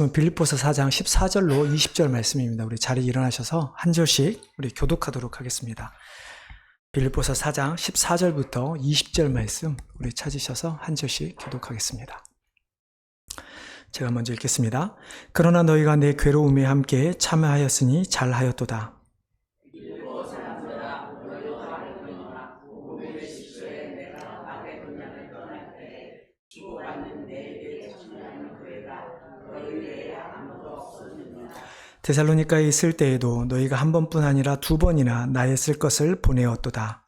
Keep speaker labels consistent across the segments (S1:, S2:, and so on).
S1: 빌립보서 4장 14절로 20절 말씀입니다. 우리 자리에 일어나셔서 한 절씩 우리 교독하도록 하겠습니다. 빌립보서 4장 14절부터 20절 말씀 우리 찾으셔서 한 절씩 교독하겠습니다. 제가 먼저 읽겠습니다. 그러나 너희가 내 괴로움에 함께 참여하였으니 잘하였도다. 데살로니가에 있을 때에도 너희가 한 번뿐 아니라 두 번이나 나의 쓸 것을 보내었도다.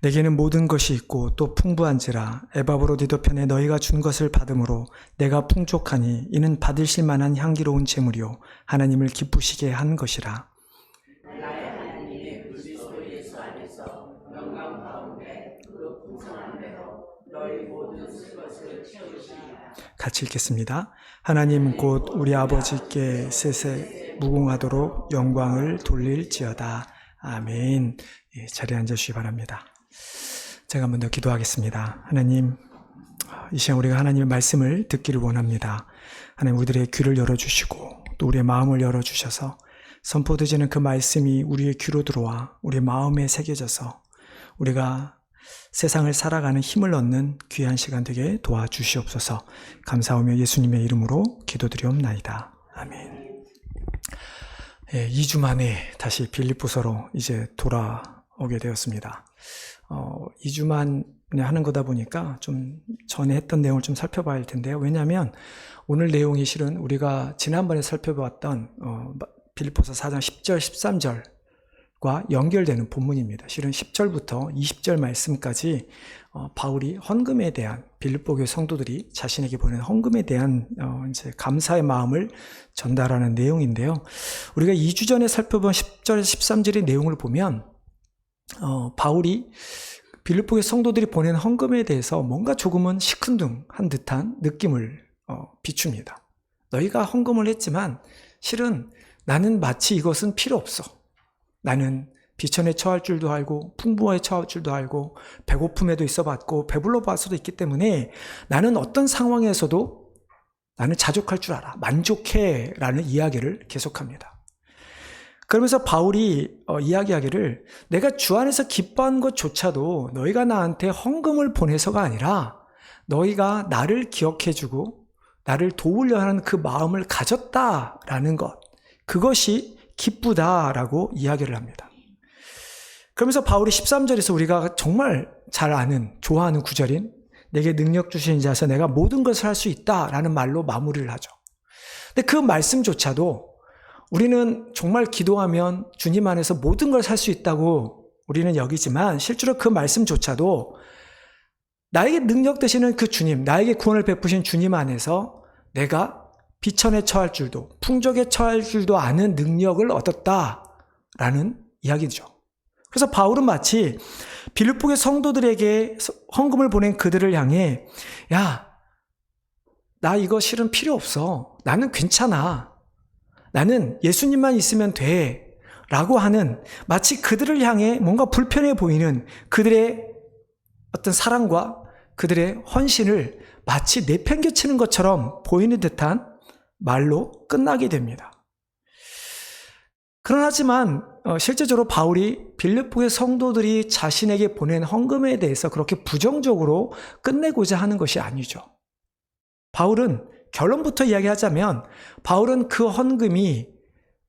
S1: 내게는 모든 것이 있고 또 풍부한지라 에바브로디도 편에 너희가 준 것을 받음으로 내가 풍족하니 이는 받으실 만한 향기로운 제물이요 하나님을 기쁘시게 한 것이라. 같이 읽겠습니다. 하나님 곧 우리 아버지께 세세 무궁하도록 영광을 돌릴지어다. 아멘. 자리에 앉으시기 바랍니다. 제가 먼저 기도하겠습니다. 하나님, 이 시간 우리가 하나님의 말씀을 듣기를 원합니다. 하나님 우리들의 귀를 열어주시고 또 우리의 마음을 열어주셔서 선포되지는 그 말씀이 우리의 귀로 들어와 우리의 마음에 새겨져서 우리가 세상을 살아가는 힘을 얻는 귀한 시간 되게 도와주시옵소서. 감사하며 예수님의 이름으로 기도드리옵나이다. 아멘. 2주 만에 다시 빌립보서로 이제 돌아오게 되었습니다. 2주 만에 하는 거다 보니까 좀 전에 했던 내용을 좀 살펴봐야 할 텐데요. 왜냐하면 오늘 내용이 실은 우리가 지난번에 살펴봤던 빌립보서 4장 10절, 13절과 연결되는 본문입니다. 실은 10절부터 20절 말씀까지 바울이 헌금에 대한 빌립보 교회 성도들이 자신에게 보낸 헌금에 대한 이제 감사의 마음을 전달하는 내용인데요. 우리가 2주 전에 살펴본 10절, 13절의 내용을 보면 바울이 빌립보 교회 성도들이 보낸 헌금에 대해서 뭔가 조금은 시큰둥한 듯한 느낌을 비춥니다. 너희가 헌금을 했지만 실은 나는 마치 이것은 필요 없어. 나는 비천에 처할 줄도 알고 풍부에 처할 줄도 알고 배고픔에도 있어봤고 배불러 봐서도 있기 때문에 나는 어떤 상황에서도 나는 자족할 줄 알아. 만족해 라는 이야기를 계속합니다. 그러면서 바울이 이야기하기를 내가 주 안에서 기뻐한 것조차도 너희가 나한테 헌금을 보내서가 아니라 너희가 나를 기억해주고 나를 도우려 하는 그 마음을 가졌다라는 것, 그것이 기쁘다라고 이야기를 합니다. 그러면서 바울이 13절에서 우리가 정말 잘 아는, 좋아하는 구절인 내게 능력 주신 자에서 내가 모든 것을 할 수 있다라는 말로 마무리를 하죠. 근데 그 말씀조차도 우리는 정말 기도하면 주님 안에서 모든 걸 살 수 있다고 우리는 여기지만 실제로 그 말씀조차도 나에게 능력 되시는 그 주님, 나에게 구원을 베푸신 주님 안에서 내가 비천에 처할 줄도 풍족에 처할 줄도 아는 능력을 얻었다라는 이야기죠. 그래서 바울은 마치 빌립보의 성도들에게 헌금을 보낸 그들을 향해 야, 나 이거 실은 필요 없어. 나는 괜찮아. 나는 예수님만 있으면 돼. 라고 하는 마치 그들을 향해 뭔가 불편해 보이는 그들의 어떤 사랑과 그들의 헌신을 마치 내팽개치는 것처럼 보이는 듯한 말로 끝나게 됩니다. 그러나지만 실제적으로 바울이 빌립보의 성도들이 자신에게 보낸 헌금에 대해서 그렇게 부정적으로 끝내고자 하는 것이 아니죠. 바울은 결론부터 이야기하자면 바울은 그 헌금이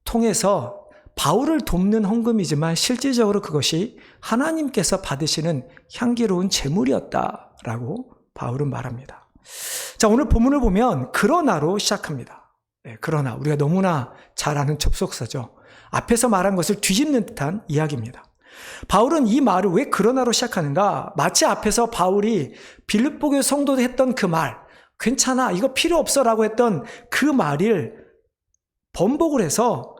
S1: 통해서 바울을 돕는 헌금이지만 실질적으로 그것이 하나님께서 받으시는 향기로운 제물이었다라고 바울은 말합니다. 자, 오늘 본문을 보면 그러나로 시작합니다. 그러나 우리가 너무나 잘 아는 접속사죠. 앞에서 말한 것을 뒤집는 듯한 이야기입니다. 바울은 이 말을 왜 그러나로 시작하는가? 마치 앞에서 바울이 빌립보 교회 성도들 했던 그 말, 괜찮아, 이거 필요 없어 라고 했던 그 말을 번복을 해서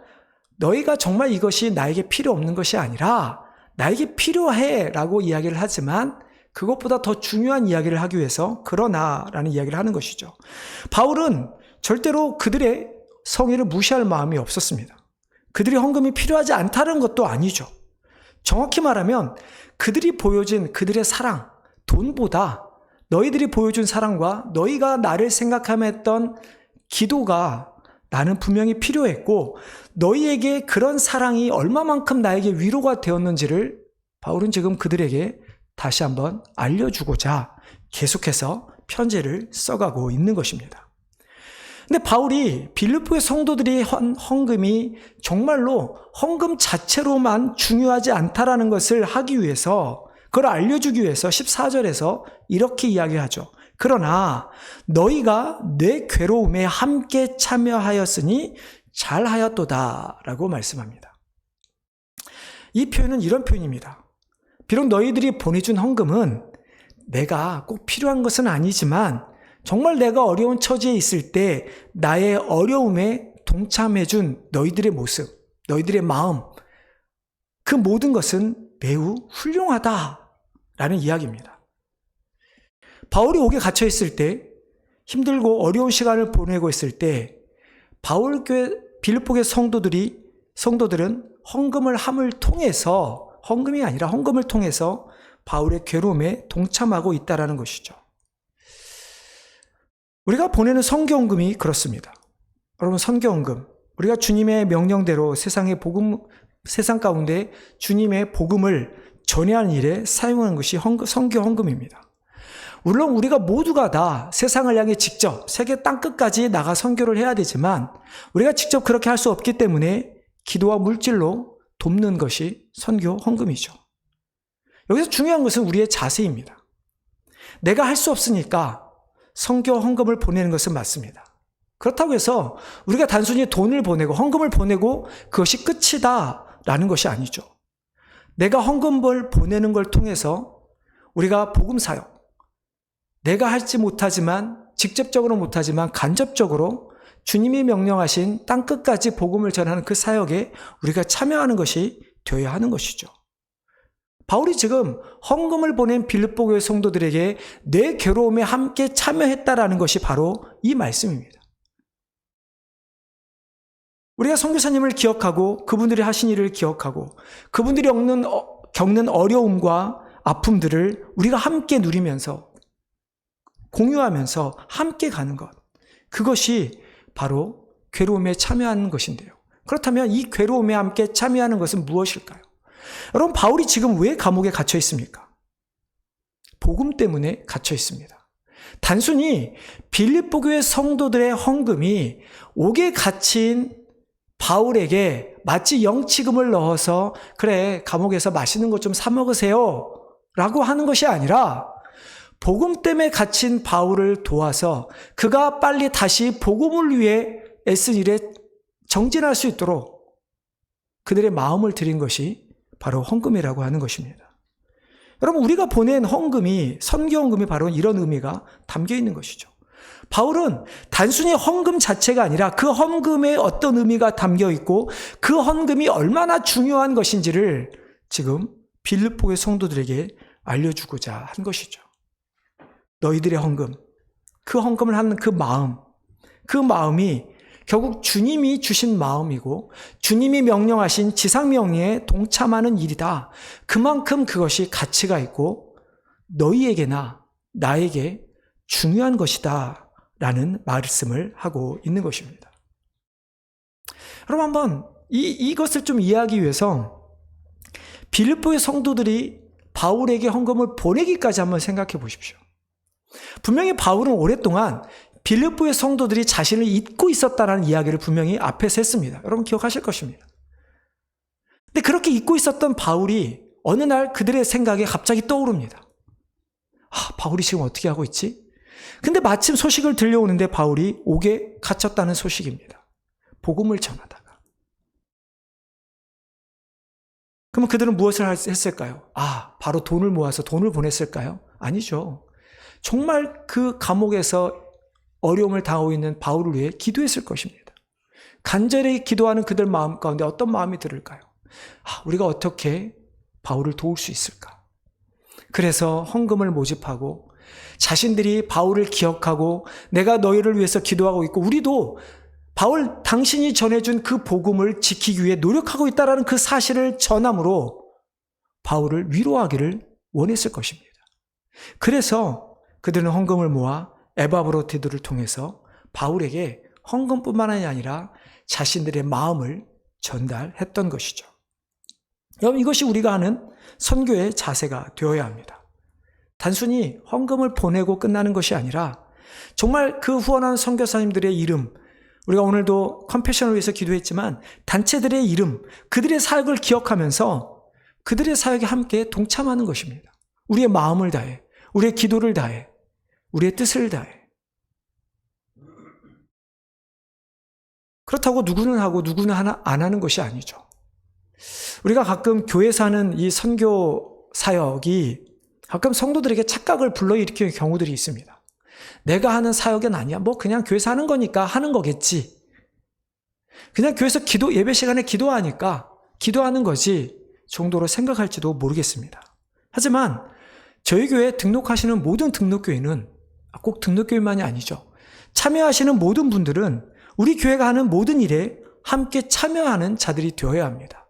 S1: 너희가 정말 이것이 나에게 필요 없는 것이 아니라 나에게 필요해 라고 이야기를 하지만 그것보다 더 중요한 이야기를 하기 위해서 그러나라는 이야기를 하는 것이죠. 바울은 절대로 그들의 성의를 무시할 마음이 없었습니다. 그들이 헌금이 필요하지 않다는 것도 아니죠. 정확히 말하면 그들이 보여준 그들의 사랑, 돈보다 너희들이 보여준 사랑과 너희가 나를 생각하며 했던 기도가 나는 분명히 필요했고 너희에게 그런 사랑이 얼마만큼 나에게 위로가 되었는지를 바울은 지금 그들에게 다시 한번 알려주고자 계속해서 편지를 써가고 있는 것입니다. 근데 바울이 빌립보의 성도들이 헌금이 정말로 헌금 자체로만 중요하지 않다라는 것을 하기 위해서, 그걸 알려주기 위해서 14절에서 이렇게 이야기하죠. 그러나 너희가 내 괴로움에 함께 참여하였으니 잘하였도다 라고 말씀합니다. 이 표현은 이런 표현입니다. 비록 너희들이 보내준 헌금은 내가 꼭 필요한 것은 아니지만 정말 내가 어려운 처지에 있을 때 나의 어려움에 동참해준 너희들의 모습, 너희들의 마음, 그 모든 것은 매우 훌륭하다라는 이야기입니다. 바울이 옥에 갇혀 있을 때, 힘들고 어려운 시간을 보내고 있을 때 바울교회 빌립보의 성도들은 헌금을 함을 통해서, 헌금이 아니라 헌금을 통해서 바울의 괴로움에 동참하고 있다는 것이죠. 우리가 보내는 선교헌금이 그렇습니다. 여러분, 선교헌금, 우리가 주님의 명령대로 세상 가운데 주님의 복음을 전해하는 일에 사용하는 것이 선교헌금입니다. 물론 우리가 모두가 다 세상을 향해 직접 세계 땅끝까지 나가 선교를 해야 되지만 우리가 직접 그렇게 할 수 없기 때문에 기도와 물질로 돕는 것이 선교헌금이죠. 여기서 중요한 것은 우리의 자세입니다. 내가 할 수 없으니까 선교 헌금을 보내는 것은 맞습니다. 그렇다고 해서 우리가 단순히 돈을 보내고 헌금을 보내고 그것이 끝이다라는 것이 아니죠. 내가 헌금을 보내는 걸 통해서 우리가 복음 사역, 내가 할지 못하지만 직접적으로 못하지만 간접적으로 주님이 명령하신 땅끝까지 복음을 전하는 그 사역에 우리가 참여하는 것이 되어야 하는 것이죠. 바울이 지금 헌금을 보낸 빌립보 교회 성도들에게 내 괴로움에 함께 참여했다라는 것이 바로 이 말씀입니다. 우리가 선교사님을 기억하고 그분들이 하신 일을 기억하고 그분들이 겪는 어려움과 아픔들을 우리가 함께 누리면서 공유하면서 함께 가는 것, 그것이 바로 괴로움에 참여하는 것인데요. 그렇다면 이 괴로움에 함께 참여하는 것은 무엇일까요? 여러분, 바울이 지금 왜 감옥에 갇혀 있습니까? 복음 때문에 갇혀 있습니다. 단순히 빌립보 교회 성도들의 헌금이 옥에 갇힌 바울에게 마치 영치금을 넣어서 그래, 감옥에서 맛있는 것 좀 사 먹으세요 라고 하는 것이 아니라 복음 때문에 갇힌 바울을 도와서 그가 빨리 다시 복음을 위해 애쓴 일에 정진할 수 있도록 그들의 마음을 드린 것이 바로 헌금이라고 하는 것입니다. 여러분, 우리가 보낸 헌금이, 선교헌금이 바로 이런 의미가 담겨 있는 것이죠. 바울은 단순히 헌금 자체가 아니라 그 헌금에 어떤 의미가 담겨 있고 그 헌금이 얼마나 중요한 것인지를 지금 빌립보의 성도들에게 알려주고자 한 것이죠. 너희들의 헌금, 그 헌금을 하는 그 마음이 결국 주님이 주신 마음이고 주님이 명령하신 지상명령에 동참하는 일이다. 그만큼 그것이 가치가 있고 너희에게나 나에게 중요한 것이다 라는 말씀을 하고 있는 것입니다. 여러분, 한번 이것을 좀 이해하기 위해서 빌립보의 성도들이 바울에게 헌금을 보내기까지 한번 생각해 보십시오. 분명히 바울은 오랫동안 빌립보의 성도들이 자신을 잊고 있었다는 이야기를 분명히 앞에서 했습니다. 여러분 기억하실 것입니다. 근데 그렇게 잊고 있었던 바울이 어느 날 그들의 생각에 갑자기 떠오릅니다. 바울이 지금 어떻게 하고 있지? 근데 마침 소식을 들려오는데 바울이 옥에 갇혔다는 소식입니다. 복음을 전하다가. 그러면 그들은 무엇을 했을까요? 바로 돈을 모아서 돈을 보냈을까요? 아니죠. 정말 그 감옥에서 어려움을 당하고 있는 바울을 위해 기도했을 것입니다. 간절히 기도하는 그들 마음 가운데 어떤 마음이 들을까요? 우리가 어떻게 바울을 도울 수 있을까? 그래서 헌금을 모집하고 자신들이 바울을 기억하고 내가 너희를 위해서 기도하고 있고 우리도 바울 당신이 전해준 그 복음을 지키기 위해 노력하고 있다는 그 사실을 전함으로 바울을 위로하기를 원했을 것입니다. 그래서 그들은 헌금을 모아 에바브로티들을 통해서 바울에게 헌금뿐만이 아니라 자신들의 마음을 전달했던 것이죠. 여러분, 이것이 우리가 하는 선교의 자세가 되어야 합니다. 단순히 헌금을 보내고 끝나는 것이 아니라 정말 그 후원하는 선교사님들의 이름, 우리가 오늘도 컴패션을 위해서 기도했지만 단체들의 이름, 그들의 사역을 기억하면서 그들의 사역에 함께 동참하는 것입니다. 우리의 마음을 다해, 우리의 기도를 다해, 우리의 뜻을 다해. 그렇다고 누구는 하고 누구는 안 하는 것이 아니죠. 우리가 가끔 교회에서 하는 이 선교 사역이 가끔 성도들에게 착각을 불러일으키는 경우들이 있습니다. 내가 하는 사역은 아니야. 뭐 그냥 교회에서 하는 거니까 하는 거겠지. 그냥 교회에서 예배 시간에 기도하니까 기도하는 거지 정도로 생각할지도 모르겠습니다. 하지만 저희 교회에 등록하시는 모든 등록교회는 꼭 등록교회만이 아니죠. 참여하시는 모든 분들은 우리 교회가 하는 모든 일에 함께 참여하는 자들이 되어야 합니다.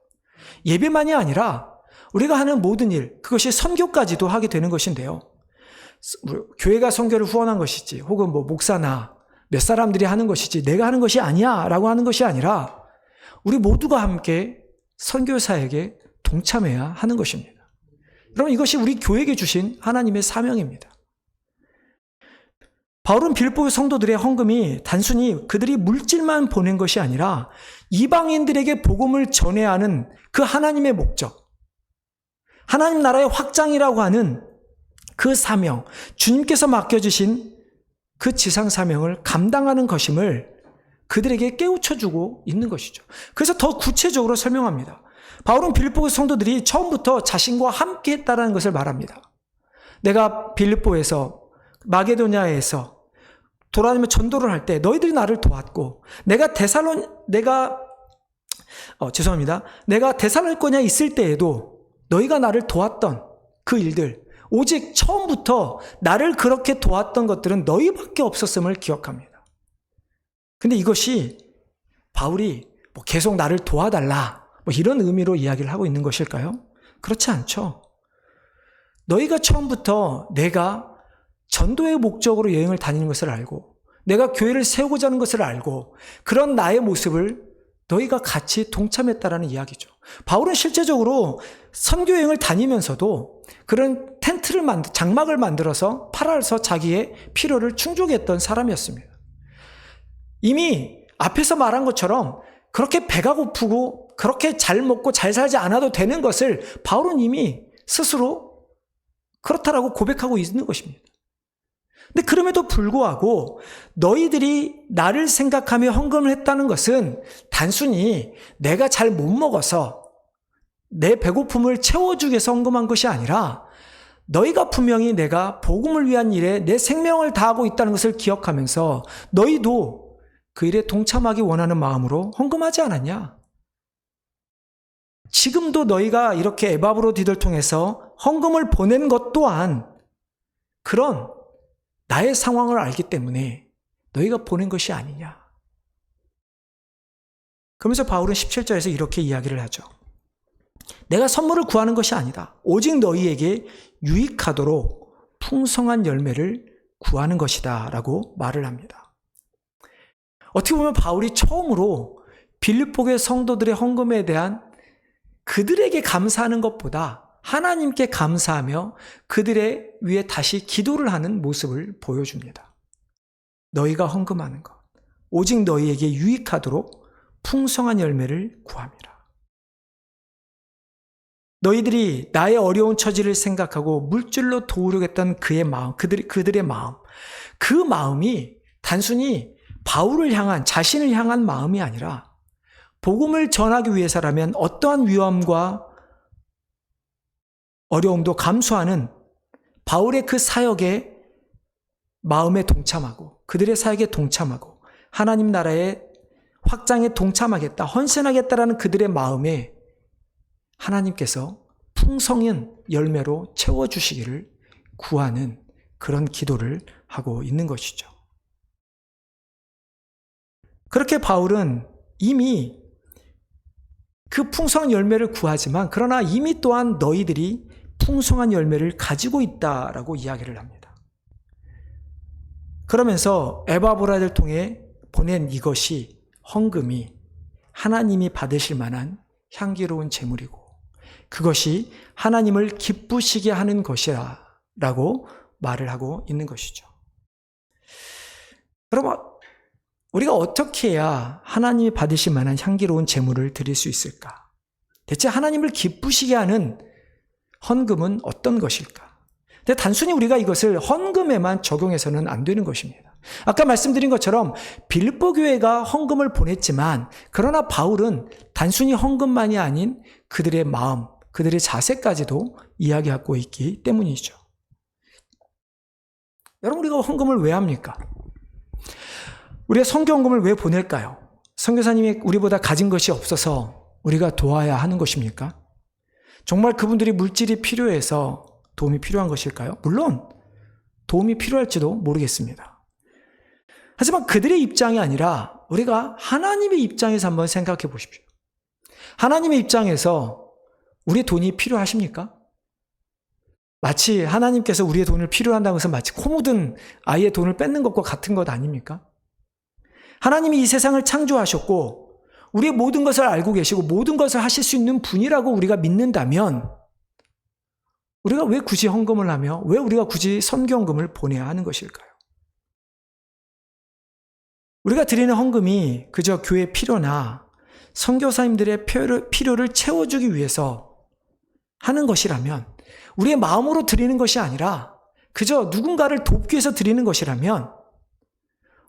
S1: 예배만이 아니라 우리가 하는 모든 일, 그것이 선교까지도 하게 되는 것인데요. 교회가 선교를 후원한 것이지, 혹은 뭐 목사나 몇 사람들이 하는 것이지 내가 하는 것이 아니야 라고 하는 것이 아니라 우리 모두가 함께 선교 사역에 동참해야 하는 것입니다. 여러분, 이것이 우리 교회에게 주신 하나님의 사명입니다. 바울은 빌립보 성도들의 헌금이 단순히 그들이 물질만 보낸 것이 아니라 이방인들에게 복음을 전해야 하는 그 하나님의 목적, 하나님 나라의 확장이라고 하는 그 사명, 주님께서 맡겨주신 그 지상 사명을 감당하는 것임을 그들에게 깨우쳐주고 있는 것이죠. 그래서 더 구체적으로 설명합니다. 바울은 빌립보 성도들이 처음부터 자신과 함께 했다는 것을 말합니다. 내가 빌립보에서, 마게도냐에서 돌아다니며 전도를 할 때 너희들이 나를 도왔고, 내가 데살로니가에 있을 때에도 너희가 나를 도왔던 그 일들, 오직 처음부터 나를 그렇게 도왔던 것들은 너희밖에 없었음을 기억합니다. 근데 이것이 바울이 계속 나를 도와달라 이런 의미로 이야기를 하고 있는 것일까요? 그렇지 않죠. 너희가 처음부터 내가 전도의 목적으로 여행을 다니는 것을 알고 내가 교회를 세우고자 하는 것을 알고 그런 나의 모습을 너희가 같이 동참했다라는 이야기죠. 바울은 실제적으로 선교여행을 다니면서도 그런 장막을 만들어서 팔아서 자기의 필요를 충족했던 사람이었습니다. 이미 앞에서 말한 것처럼 그렇게 배가 고프고 그렇게 잘 먹고 잘 살지 않아도 되는 것을 바울은 이미 스스로 그렇다라고 고백하고 있는 것입니다. 근데 그럼에도 불구하고 너희들이 나를 생각하며 헌금을 했다는 것은 단순히 내가 잘 못 먹어서 내 배고픔을 채워주기 위해서 헌금한 것이 아니라 너희가 분명히 내가 복음을 위한 일에 내 생명을 다하고 있다는 것을 기억하면서 너희도 그 일에 동참하기 원하는 마음으로 헌금하지 않았냐? 지금도 너희가 이렇게 에바브로디들 통해서 헌금을 보낸 것 또한 그런 나의 상황을 알기 때문에 너희가 보낸 것이 아니냐. 그러면서 바울은 17절에서 이렇게 이야기를 하죠. 내가 선물을 구하는 것이 아니다. 오직 너희에게 유익하도록 풍성한 열매를 구하는 것이다 라고 말을 합니다. 어떻게 보면 바울이 처음으로 빌립보의 성도들의 헌금에 대한 그들에게 감사하는 것보다 하나님께 감사하며 그들의 위에 다시 기도를 하는 모습을 보여줍니다. 너희가 헌금하는 것, 오직 너희에게 유익하도록 풍성한 열매를 구함이라. 너희들이 나의 어려운 처지를 생각하고 물질로 도우려겠던 그의 마음, 그들의 마음, 그 마음이 단순히 바울을 향한, 자신을 향한 마음이 아니라 복음을 전하기 위해서라면 어떠한 위험과 어려움도 감수하는 바울의 그 사역에 마음에 동참하고 그들의 사역에 동참하고 하나님 나라의 확장에 동참하겠다, 헌신하겠다라는 그들의 마음에 하나님께서 풍성한 열매로 채워주시기를 구하는 그런 기도를 하고 있는 것이죠. 그렇게 바울은 이미 그 풍성한 열매를 구하지만 그러나 이미 또한 너희들이 풍성한 열매를 가지고 있다라고 이야기를 합니다. 그러면서 에바브라를 통해 보낸 이것이 헌금이 하나님이 받으실 만한 향기로운 제물이고 그것이 하나님을 기쁘시게 하는 것이라 라고 말을 하고 있는 것이죠. 그럼 우리가 어떻게 해야 하나님이 받으실 만한 향기로운 제물을 드릴 수 있을까? 대체 하나님을 기쁘시게 하는 헌금은 어떤 것일까? 근데 단순히 우리가 이것을 헌금에만 적용해서는 안 되는 것입니다. 아까 말씀드린 것처럼 빌립보 교회가 헌금을 보냈지만 그러나 바울은 단순히 헌금만이 아닌 그들의 마음, 그들의 자세까지도 이야기하고 있기 때문이죠. 여러분, 우리가 헌금을 왜 합니까? 우리가 선교헌금을 왜 보낼까요? 선교사님이 우리보다 가진 것이 없어서 우리가 도와야 하는 것입니까? 정말 그분들이 물질이 필요해서 도움이 필요한 것일까요? 물론 도움이 필요할지도 모르겠습니다. 하지만 그들의 입장이 아니라 우리가 하나님의 입장에서 한번 생각해 보십시오. 하나님의 입장에서 우리의 돈이 필요하십니까? 마치 하나님께서 우리의 돈을 필요한다고 해서 마치 코 묻은 아이의 돈을 뺏는 것과 같은 것 아닙니까? 하나님이 이 세상을 창조하셨고 우리의 모든 것을 알고 계시고 모든 것을 하실 수 있는 분이라고 우리가 믿는다면 우리가 왜 굳이 헌금을 하며 왜 우리가 굳이 선교헌금을 보내야 하는 것일까요? 우리가 드리는 헌금이 그저 교회 필요나 선교사님들의 필요를 채워주기 위해서 하는 것이라면 우리의 마음으로 드리는 것이 아니라 그저 누군가를 돕기 위해서 드리는 것이라면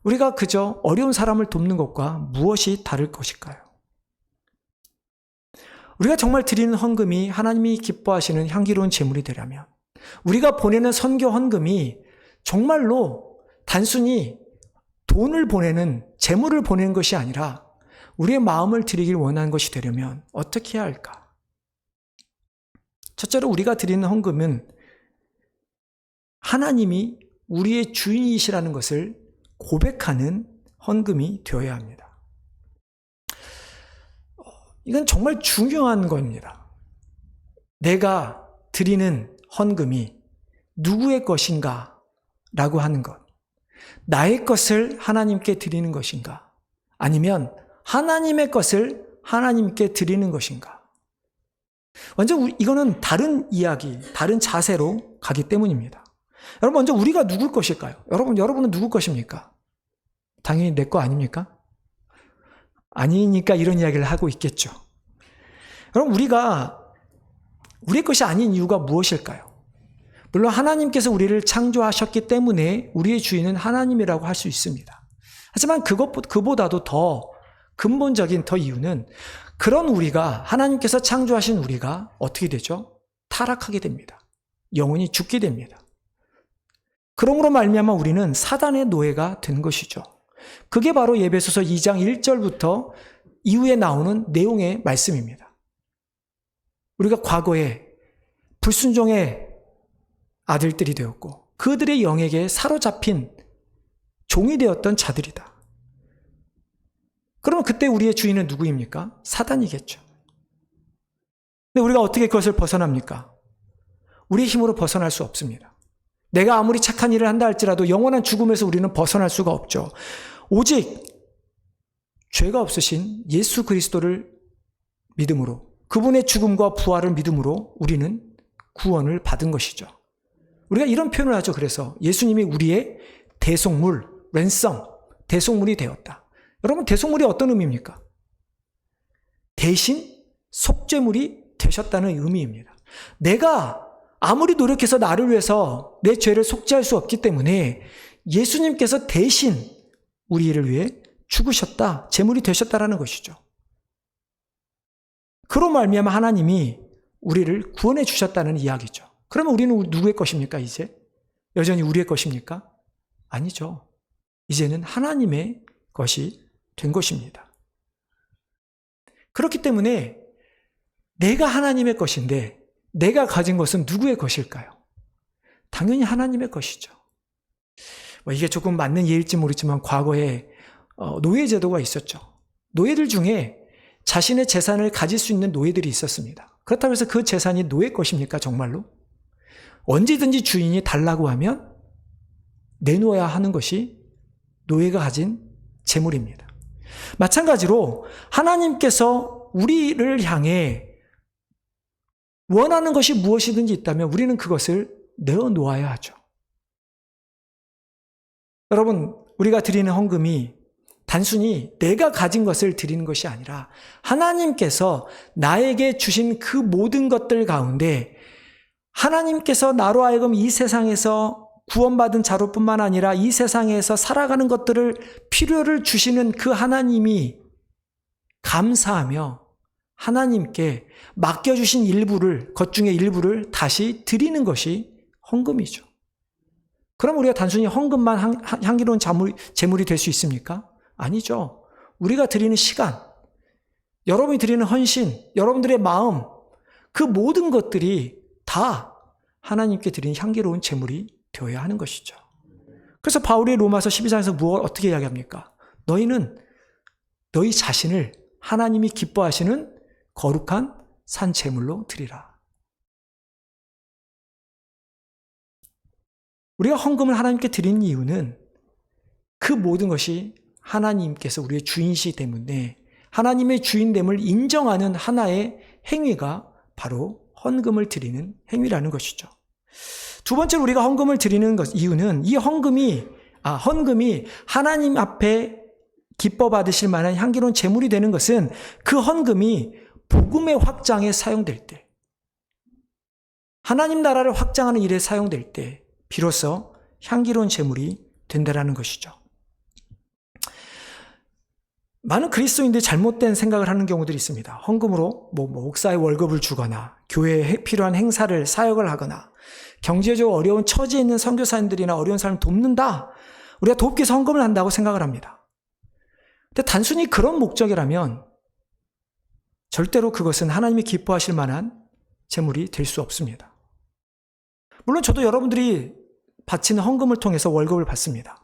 S1: 우리가 그저 어려운 사람을 돕는 것과 무엇이 다를 것일까요? 우리가 정말 드리는 헌금이 하나님이 기뻐하시는 향기로운 제물이 되려면 우리가 보내는 선교 헌금이 정말로 단순히 돈을 보내는 제물을 보내는 것이 아니라 우리의 마음을 드리길 원하는 것이 되려면 어떻게 해야 할까? 첫째로 우리가 드리는 헌금은 하나님이 우리의 주인이시라는 것을 고백하는 헌금이 되어야 합니다. 이건 정말 중요한 겁니다. 내가 드리는 헌금이 누구의 것인가 라고 하는 것. 나의 것을 하나님께 드리는 것인가? 아니면 하나님의 것을 하나님께 드리는 것인가? 완전 이거는 다른 이야기, 다른 자세로 가기 때문입니다. 여러분, 먼저 우리가 누굴 것일까요? 여러분은 누구 것입니까? 당연히 내 거 아닙니까? 아니니까 이런 이야기를 하고 있겠죠. 여러분, 우리의 것이 아닌 이유가 무엇일까요? 물론 하나님께서 우리를 창조하셨기 때문에 우리의 주인은 하나님이라고 할 수 있습니다. 하지만 그보다도 더 근본적인 이유는 그런 우리가, 하나님께서 창조하신 우리가 어떻게 되죠? 타락하게 됩니다. 영원히 죽게 됩니다. 그러므로 말미암아 우리는 사단의 노예가 된 것이죠. 그게 바로 에베소서 2장 1절부터 이후에 나오는 내용의 말씀입니다. 우리가 과거에 불순종의 아들들이 되었고 그들의 영에게 사로잡힌 종이 되었던 자들이다. 그러면 그때 우리의 주인은 누구입니까? 사단이겠죠. 근데 우리가 어떻게 그것을 벗어납니까? 우리의 힘으로 벗어날 수 없습니다. 내가 아무리 착한 일을 한다 할지라도 영원한 죽음에서 우리는 벗어날 수가 없죠. 오직 죄가 없으신 예수 그리스도를 믿음으로, 그분의 죽음과 부활을 믿음으로 우리는 구원을 받은 것이죠. 우리가 이런 표현을 하죠. 그래서 예수님이 우리의 대속물, 랜섬, 대속물이 되었다. 여러분, 대속물이 어떤 의미입니까? 대신 속죄물이 되셨다는 의미입니다. 내가 아무리 노력해서 나를 위해서 내 죄를 속죄할 수 없기 때문에 예수님께서 대신 우리를 위해 죽으셨다, 제물이 되셨다라는 것이죠. 그로 말미암아 하나님이 우리를 구원해 주셨다는 이야기죠. 그러면 우리는 누구의 것입니까, 이제? 여전히 우리의 것입니까? 아니죠. 이제는 하나님의 것이 된 것입니다. 그렇기 때문에 내가 하나님의 것인데 내가 가진 것은 누구의 것일까요? 당연히 하나님의 것이죠. 이게 조금 맞는 예일지 모르지만 과거에 노예제도가 있었죠. 노예들 중에 자신의 재산을 가질 수 있는 노예들이 있었습니다. 그렇다고 해서 그 재산이 노예 것입니까? 정말로? 언제든지 주인이 달라고 하면 내놓아야 하는 것이 노예가 가진 재물입니다. 마찬가지로 하나님께서 우리를 향해 원하는 것이 무엇이든지 있다면 우리는 그것을 내어놓아야 하죠. 여러분, 우리가 드리는 헌금이 단순히 내가 가진 것을 드리는 것이 아니라 하나님께서 나에게 주신 그 모든 것들 가운데 하나님께서 나로 하여금 이 세상에서 구원받은 자로뿐만 아니라 이 세상에서 살아가는 것들을 필요를 주시는 그 하나님이 감사하며 하나님께 맡겨주신 일부를, 것 중에 일부를 다시 드리는 것이 헌금이죠. 그럼 우리가 단순히 헌금만 향기로운 재물이 될 수 있습니까? 아니죠. 우리가 드리는 시간, 여러분이 드리는 헌신, 여러분들의 마음, 그 모든 것들이 다 하나님께 드리는 향기로운 재물이 되어야 하는 것이죠. 그래서 바울이 로마서 12장에서 어떻게 이야기합니까? 너희는 너희 자신을 하나님이 기뻐하시는 거룩한 산 제물로 드리라. 우리가 헌금을 하나님께 드리는 이유는 그 모든 것이 하나님께서 우리의 주인이시기 때문에 하나님의 주인됨을 인정하는 하나의 행위가 바로 헌금을 드리는 행위라는 것이죠. 두 번째로 우리가 헌금을 드리는 이유는 이 헌금이 하나님 앞에 기뻐 받으실 만한 향기로운 제물이 되는 것은 그 헌금이 복음의 확장에 사용될 때, 하나님 나라를 확장하는 일에 사용될 때 비로소 향기로운 제물이 된다라는 것이죠. 많은 그리스도인들이 잘못된 생각을 하는 경우들이 있습니다. 헌금으로 목사의 월급을 주거나 교회에 필요한 행사를 사역을 하거나 경제적으로 어려운 처지에 있는 선교사님들이나 어려운 사람을 돕는다. 우리가 돕기 위해서 헌금을 한다고 생각을 합니다. 근데 단순히 그런 목적이라면 절대로 그것은 하나님이 기뻐하실 만한 제물이 될 수 없습니다. 물론 저도 여러분들이 바치는 헌금을 통해서 월급을 받습니다.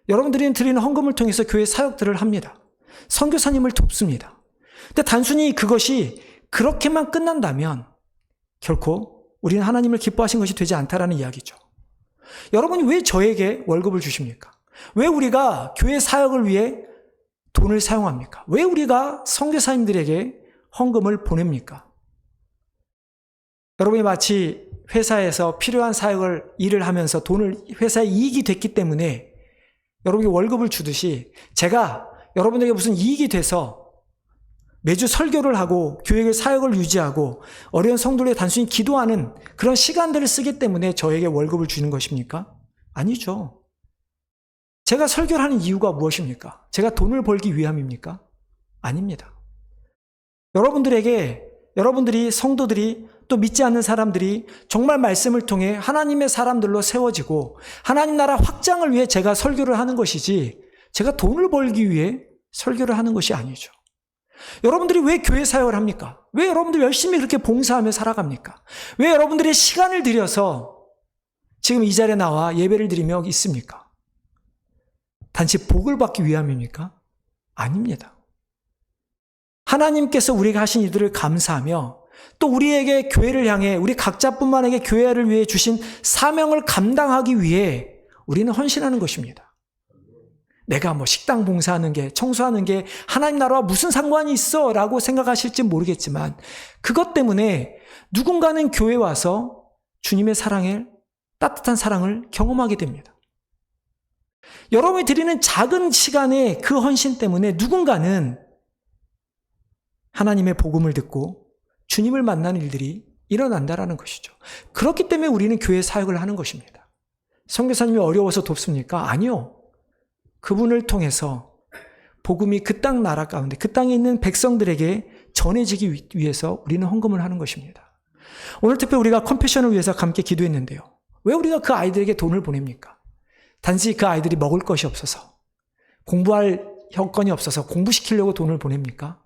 S1: 여러분들이 드리는 헌금을 통해서 교회 사역들을 합니다. 선교사님을 돕습니다. 근데 단순히 그것이 그렇게만 끝난다면 결코 우리는 하나님을 기뻐하신 것이 되지 않다라는 이야기죠. 여러분이 왜 저에게 월급을 주십니까? 왜 우리가 교회 사역을 위해 돈을 사용합니까? 왜 우리가 선교사님들에게 헌금을 보냅니까? 여러분이 마치 회사에서 필요한 사역을 일을 하면서 회사에 이익이 됐기 때문에 여러분이 월급을 주듯이 제가 여러분에게 무슨 이익이 돼서 매주 설교를 하고 교회 사역을 유지하고 어려운 성도들에 단순히 기도하는 그런 시간들을 쓰기 때문에 저에게 월급을 주는 것입니까? 아니죠. 제가 설교를 하는 이유가 무엇입니까? 제가 돈을 벌기 위함입니까? 아닙니다. 여러분들이 성도들이 또 믿지 않는 사람들이 정말 말씀을 통해 하나님의 사람들로 세워지고 하나님 나라 확장을 위해 제가 설교를 하는 것이지 제가 돈을 벌기 위해 설교를 하는 것이 아니죠. 여러분들이 왜 교회 사역을 합니까? 왜 여러분들이 열심히 그렇게 봉사하며 살아갑니까? 왜 여러분들이 시간을 들여서 지금 이 자리에 나와 예배를 드리며 있습니까? 단지 복을 받기 위함입니까? 아닙니다. 하나님께서 우리가 하신 일들을 감사하며 또 우리에게 교회를 향해 우리 각자뿐만에게 교회를 위해 주신 사명을 감당하기 위해 우리는 헌신하는 것입니다. 내가 식당 봉사하는 게 청소하는 게 하나님 나라와 무슨 상관이 있어 라고 생각하실지 모르겠지만 그것 때문에 누군가는 교회에 와서 주님의 따뜻한 사랑을 경험하게 됩니다. 여러분이 드리는 작은 시간의 그 헌신 때문에 누군가는 하나님의 복음을 듣고 주님을 만나는 일들이 일어난다라는 것이죠. 그렇기 때문에 우리는 교회 사역을 하는 것입니다. 선교사님이 어려워서 돕습니까? 아니요. 그분을 통해서 복음이 그 땅 나라 가운데 그 땅에 있는 백성들에게 전해지기 위해서 우리는 헌금을 하는 것입니다. 오늘 특별히 우리가 컴패션을 위해서 함께 기도했는데요. 왜 우리가 그 아이들에게 돈을 보냅니까? 단지 그 아이들이 먹을 것이 없어서 공부할 여건이 없어서 공부시키려고 돈을 보냅니까?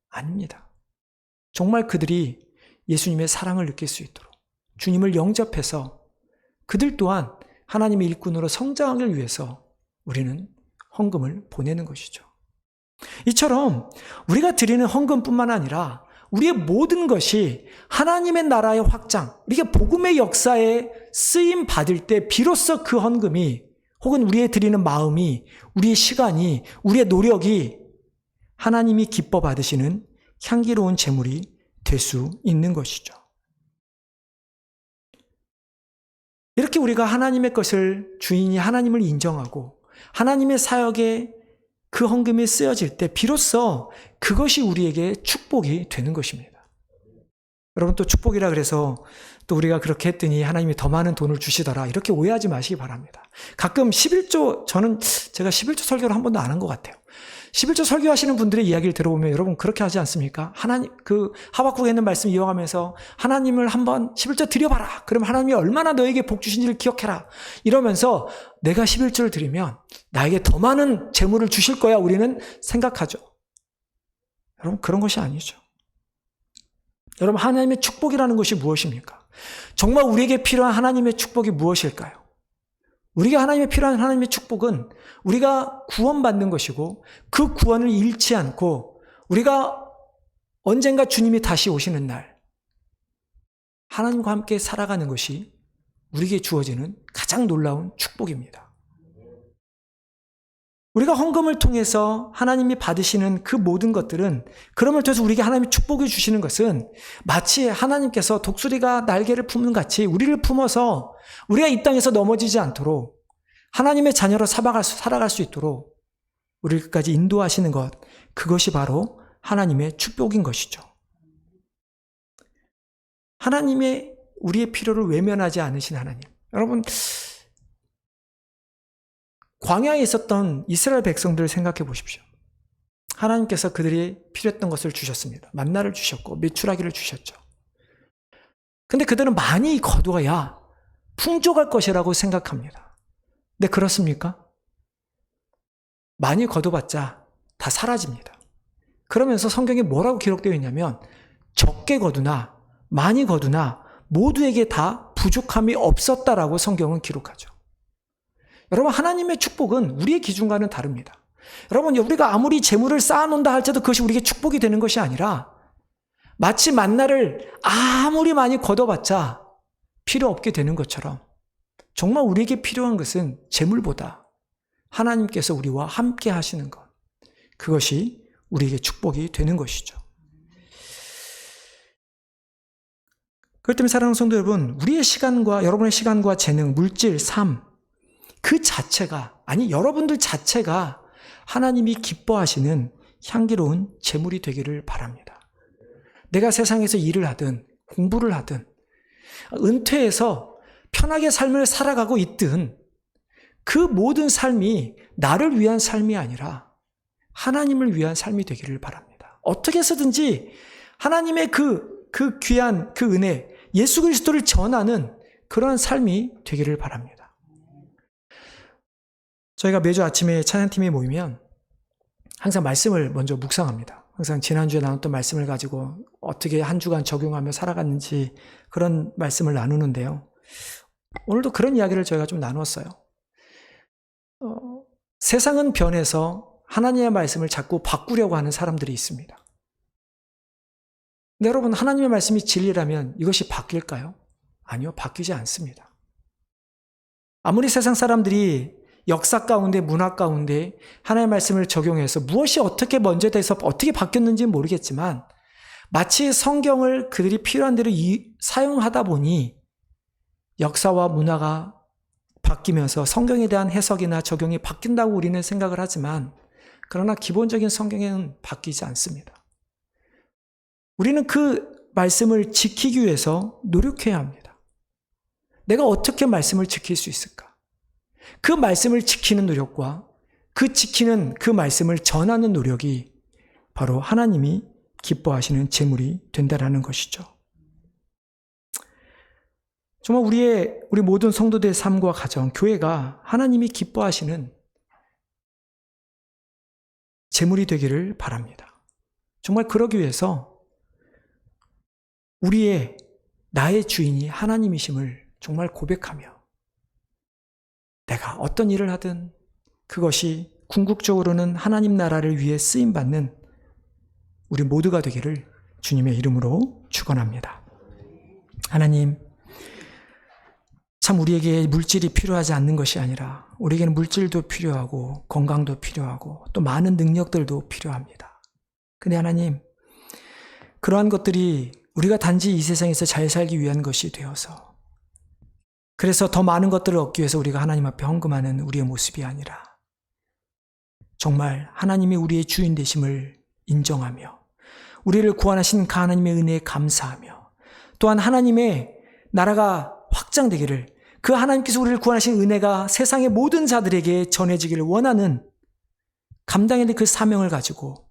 S1: 아닙니다. 정말 그들이 예수님의 사랑을 느낄 수 있도록 주님을 영접해서 그들 또한 하나님의 일꾼으로 성장하기 위해서 우리는 헌금을 보내는 것이죠. 이처럼 우리가 드리는 헌금뿐만 아니라 우리의 모든 것이 하나님의 나라의 확장, 우리가 복음의 역사에 쓰임 받을 때 비로소 그 헌금이 혹은 우리의 드리는 마음이, 우리의 시간이, 우리의 노력이 하나님이 기뻐 받으시는 향기로운 제물이 될 수 있는 것이죠. 이렇게 우리가 하나님의 것을 주인이 하나님을 인정하고 하나님의 사역에 그 헌금이 쓰여질 때 비로소 그것이 우리에게 축복이 되는 것입니다. 여러분, 또 축복이라 그래서 또 우리가 그렇게 했더니 하나님이 더 많은 돈을 주시더라, 이렇게 오해하지 마시기 바랍니다. 가끔 11조, 제가 11조 설교를 한 번도 안 한 것 같아요. 11조 설교하시는 분들의 이야기를 들어보면 여러분 그렇게 하지 않습니까? 하박국에 있는 말씀 이어가면서 하나님을 한번 11조 드려봐라. 그럼 하나님이 얼마나 너에게 복 주신지를 기억해라. 이러면서 내가 11조를 드리면 나에게 더 많은 재물을 주실 거야, 우리는 생각하죠. 여러분, 그런 것이 아니죠. 여러분, 하나님의 축복이라는 것이 무엇입니까? 정말 우리에게 필요한 하나님의 축복이 무엇일까요? 우리가 하나님의 필요한 하나님의 축복은 우리가 구원받는 것이고, 그 구원을 잃지 않고 우리가 언젠가 주님이 다시 오시는 날 하나님과 함께 살아가는 것이 우리에게 주어지는 가장 놀라운 축복입니다. 우리가 헌금을 통해서 하나님이 받으시는 그 모든 것들은, 그럼을 통해서 우리에게 하나님이 축복을 주시는 것은 마치 하나님께서 독수리가 날개를 품는 같이 우리를 품어서 우리가 이 땅에서 넘어지지 않도록 하나님의 자녀로 살아갈 수 있도록 우리를 끝까지 인도하시는 것, 그것이 바로 하나님의 축복인 것이죠. 하나님의 우리의 필요를 외면하지 않으신 하나님. 여러분, 광야에 있었던 이스라엘 백성들을 생각해 보십시오. 하나님께서 그들이 필요했던 것을 주셨습니다. 만나를 주셨고 메추라기를 주셨죠. 근데 그들은 많이 거두어야 풍족할 것이라고 생각합니다. 근데 그렇습니까? 많이 거둬봤자 다 사라집니다. 그러면서 성경에 뭐라고 기록되어 있냐면, 적게 거두나 많이 거두나 모두에게 다 부족함이 없었다라고 성경은 기록하죠. 여러분, 하나님의 축복은 우리의 기준과는 다릅니다. 여러분, 우리가 아무리 재물을 쌓아놓는다 할지라도 그것이 우리에게 축복이 되는 것이 아니라, 마치 만나를 아무리 많이 걷어봤자 필요 없게 되는 것처럼, 정말 우리에게 필요한 것은 재물보다 하나님께서 우리와 함께 하시는 것, 그것이 우리에게 축복이 되는 것이죠. 그렇기 때문에 사랑하는 성도 여러분, 우리의 시간과, 여러분의 시간과 재능, 물질, 삶, 그 자체가, 아니 여러분들 자체가 하나님이 기뻐하시는 향기로운 제물이 되기를 바랍니다. 내가 세상에서 일을 하든 공부를 하든 은퇴해서 편하게 삶을 살아가고 있든, 그 모든 삶이 나를 위한 삶이 아니라 하나님을 위한 삶이 되기를 바랍니다. 어떻게 해서든지 하나님의 그 귀한 그 은혜, 예수 그리스도를 전하는 그러한 삶이 되기를 바랍니다. 저희가 매주 아침에 찬양팀이 모이면 항상 말씀을 먼저 묵상합니다. 항상 지난주에 나눴던 말씀을 가지고 어떻게 한 주간 적용하며 살아갔는지 그런 말씀을 나누는데요. 오늘도 그런 이야기를 저희가 좀 나눴어요. 세상은 변해서 하나님의 말씀을 자꾸 바꾸려고 하는 사람들이 있습니다. 근데 여러분, 하나님의 말씀이 진리라면 이것이 바뀔까요? 아니요, 바뀌지 않습니다. 아무리 세상 사람들이 역사 가운데, 문화 가운데 하나님의 말씀을 적용해서 무엇이 어떻게 먼저 돼서 어떻게 바뀌었는지는 모르겠지만, 마치 성경을 그들이 필요한 대로 사용하다 보니 역사와 문화가 바뀌면서 성경에 대한 해석이나 적용이 바뀐다고 우리는 생각을 하지만, 그러나 기본적인 성경에는 바뀌지 않습니다. 우리는 그 말씀을 지키기 위해서 노력해야 합니다. 내가 어떻게 말씀을 지킬 수 있을까? 그 말씀을 지키는 노력과 지키는 그 말씀을 전하는 노력이 바로 하나님이 기뻐하시는 제물이 된다라는 것이죠. 정말 우리 모든 성도들의 삶과 가정, 교회가 하나님이 기뻐하시는 제물이 되기를 바랍니다. 정말 그러기 위해서 나의 주인이 하나님이심을 정말 고백하며, 내가 어떤 일을 하든 그것이 궁극적으로는 하나님 나라를 위해 쓰임받는 우리 모두가 되기를 주님의 이름으로 축원합니다. 하나님, 참 우리에게 물질이 필요하지 않는 것이 아니라 우리에게는 물질도 필요하고 건강도 필요하고 또 많은 능력들도 필요합니다. 근데 하나님, 그러한 것들이 우리가 단지 이 세상에서 잘 살기 위한 것이 되어서, 그래서 더 많은 것들을 얻기 위해서 우리가 하나님 앞에 헌금하는 우리의 모습이 아니라 정말 하나님이 우리의 주인 되심을 인정하며 우리를 구원하신 그 하나님의 은혜에 감사하며 또한 하나님의 나라가 확장되기를, 그 하나님께서 우리를 구원하신 은혜가 세상의 모든 자들에게 전해지기를 원하는 감당해야 될 그 사명을 가지고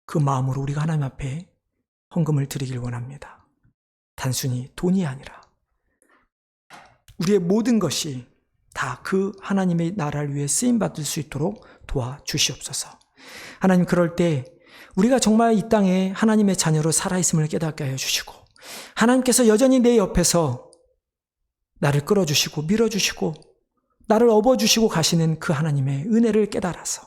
S1: 그 마음으로 우리가 하나님 앞에 헌금을 드리길 원합니다. 단순히 돈이 아니라 우리의 모든 것이 다 그 하나님의 나라를 위해 쓰임받을 수 있도록 도와주시옵소서. 하나님, 그럴 때 우리가 정말 이 땅에 하나님의 자녀로 살아있음을 깨닫게 하여 주시고, 하나님께서 여전히 내 옆에서 나를 끌어주시고 밀어주시고 나를 업어주시고 가시는 그 하나님의 은혜를 깨달아서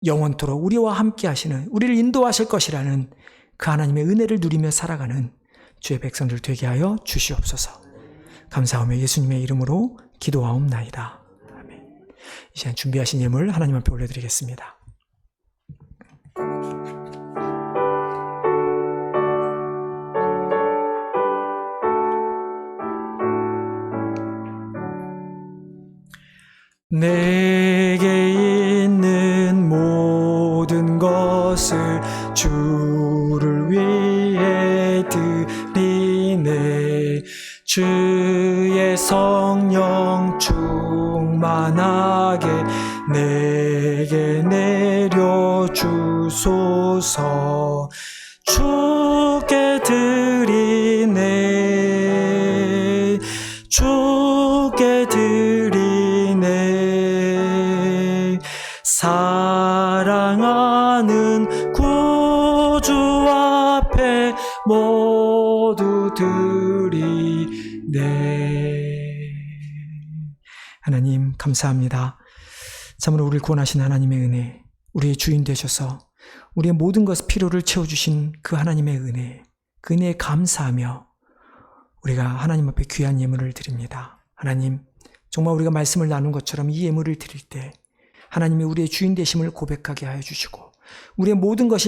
S1: 영원토록 우리와 함께 하시는, 우리를 인도하실 것이라는 그 하나님의 은혜를 누리며 살아가는 주의 백성들 되게 하여 주시옵소서. 감사하며 예수님의 이름으로 기도하옵나이다. 아멘. 이 시간 준비하신 예물 하나님 앞에 올려드리겠습니다. 내게 있는 모든 것을 주를 위해 드리네. 주의 성령 충만하게 내게 내려주소서. 주께 드리네. 주께 드리네. 사랑하는 구주 앞에 모두 드리네. 하나님, 감사합니다. 참으로 우리를 구원하신 하나님의 은혜, 우리의 주인 되셔서 우리의 모든 것 필요를 채워주신 그 하나님의 은혜, 그 은혜에 감사하며 우리가 하나님 앞에 귀한 예물을 드립니다. 하나님, 정말 우리가 말씀을 나눈 것처럼 이 예물을 드릴 때 하나님이 우리의 주인 되심을 고백하게 하여 주시고 우리의 모든 것이